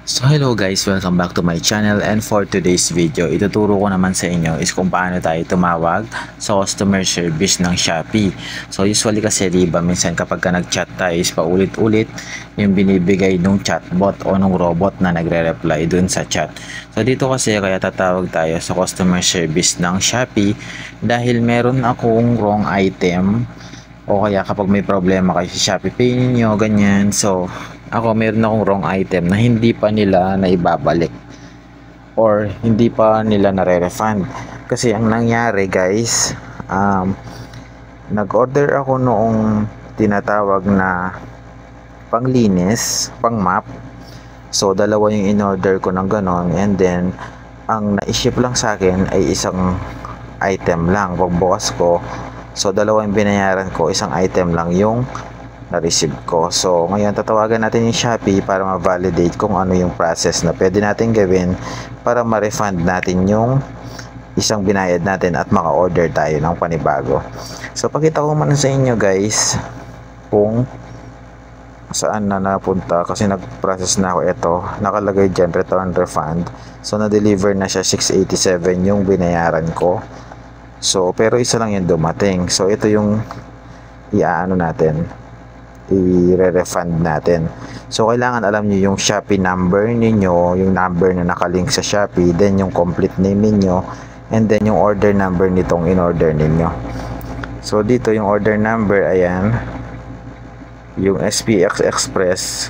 So hello guys, welcome back to my channel, and for today's video, ituturo ko naman sa inyo is kung paano tayo tumawag sa customer service ng Shopee. So usually kasi diba minsan kapag ka nag-chat tayo is paulit-ulit yung binibigay nung chatbot o nung robot na nagre-reply dun sa chat. So dito kasi kaya tatawag tayo sa customer service ng Shopee dahil meron akong wrong item, o kaya kapag may problema kayo sa Shopee Pay ninyo, ganyan. So ako meron akong wrong item na hindi pa nila naibabalik or hindi pa nila nare-refund. Kasi ang nangyari guys, nag-order ako noong tinatawag na panglinis, pang map. So dalawa yung in-order ko ng ganon, and then ang na-ship lang sa akin ay isang item lang. Pagbukas ko, so dalawa yung binayaran ko, isang item lang yung na-receive ko. So ngayon tatawagan natin yung Shopee para ma-validate kung ano yung process na pwede natin gawin para ma-refund natin yung isang binayad natin at maka-order tayo ng panibago. So pakita ko muna sa inyo guys kung saan na napunta, kasi nag-process na ako. Ito nakalagay dyan, return refund. So na-deliver na siya, 687 yung binayaran ko. So pero isa lang yung dumating. So ito yung iaano natin, i-refund natin. So kailangan alam niyo yung Shopee number ninyo, yung number na nakalink sa Shopee, then yung complete name ninyo, and then yung order number nitong in-order ninyo. So dito yung order number, ayan, yung SPX Express,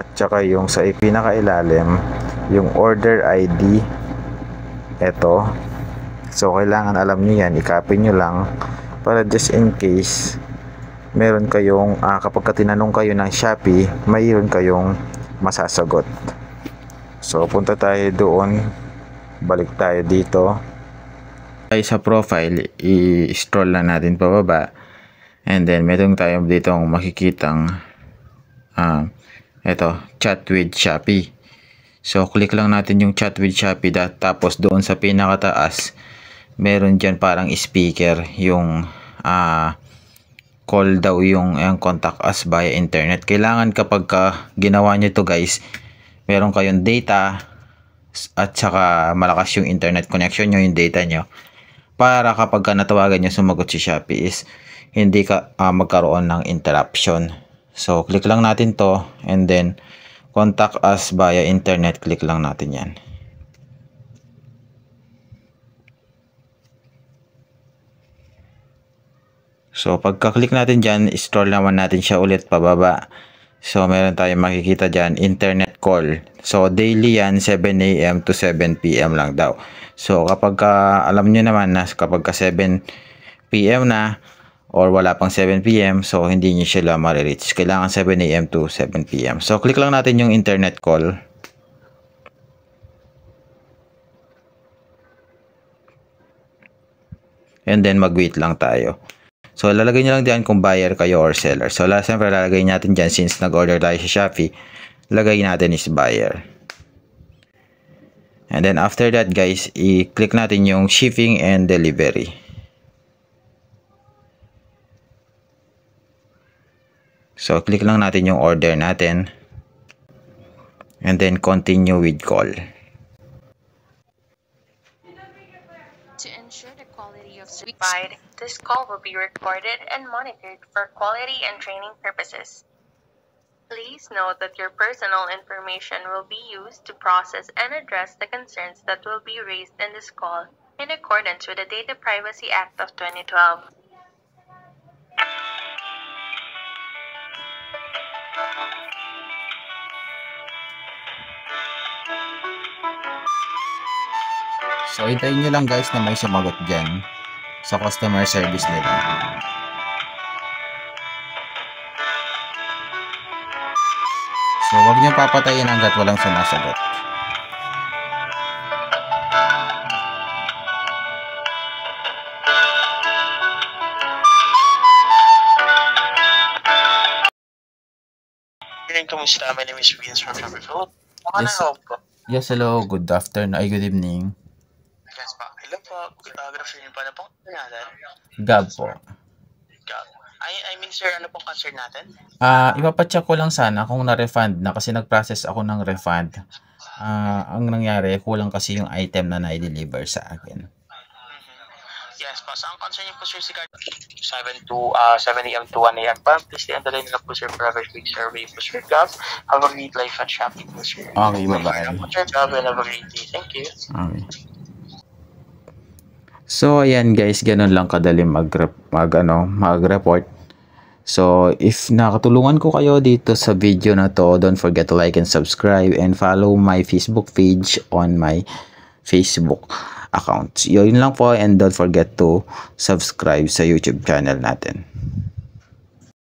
at saka yung sa pinakailalim yung order ID, eto. So kailangan alam niyo yan, i-copy nyo lang para just in case meron kayong kapag tinanong kayo ng Shopee, mayroon kayong masasagot. So punta tayo doon, balik tayo dito ay sa profile, i-scroll lang natin pababa, and then meron tayo ditong makikitang eto, chat with Shopee. So click lang natin yung chat with Shopee, tapos doon sa pinakataas meron dyan parang speaker, yung call daw yung contact us via internet. Kailangan kapag ginawa nyo to guys, meron kayong data at saka malakas yung internet connection nyo, yung data nyo, para kapag natawagan nyo sumagot si Shopee is hindi ka magkaroon ng interruption. So click lang natin to, and then contact us via internet, click lang natin yan. So pagka-click natin dyan, scroll naman natin siya ulit pababa. So meron tayong makikita dyan, internet call. So daily yan, 7 AM to 7 PM lang daw. So kapag alam nyo naman na kapag 7 PM na or wala pang 7 PM, so hindi nyo sila ma-reach. Kailangan 7 AM to 7 PM. So click lang natin yung internet call. And then mag-wait lang tayo. So lalagay nyo lang diyan kung buyer kayo or seller. So siyempre lalagay natin dyan, since nag-order tayo sa Shopee, lagay natin is buyer. And then after that guys, i-click natin yung shipping and delivery. So click lang natin yung order natin, and then continue with call. To ensure the quality of service, this call will be recorded and monitored for quality and training purposes. Please note that your personal information will be used to process and address the concerns that will be raised in this call in accordance with the Data Privacy Act of 2012. So hintayin nyo lang guys na may sumagot dyan sa customer service nila. So huwag nyo papatayin hanggat walang sumasagot. Kumusta? My name is Vince from Shopee Food. Yes, hello. Good afternoon. Ay, good evening. Hello po. Good afternoon pa na po. Gab po. I mean, sir, ano pong concern natin? Ipapacheck ko lang sana kung na-refund na kasi nag-process ako ng refund. Ang nangyari, kulang kasi yung item na na-deliver sa akin. Yes po. So, ang concern niyo po, sir, si 7 a.m. to 1 a.m. pa. Please stay on the line na po, sir, for a very quick survey po, sir. Gab, have a great life at shopping po, sir. Okay, bye-bye. Sir Gab, and have a great day. Thank you. Okay. So, ayan guys, ganun lang kadali mag-report. So, if nakatulungan ko kayo dito sa video na to, don't forget to like and subscribe and follow my Facebook page on my Facebook account. Yun lang po, and don't forget to subscribe sa YouTube channel natin.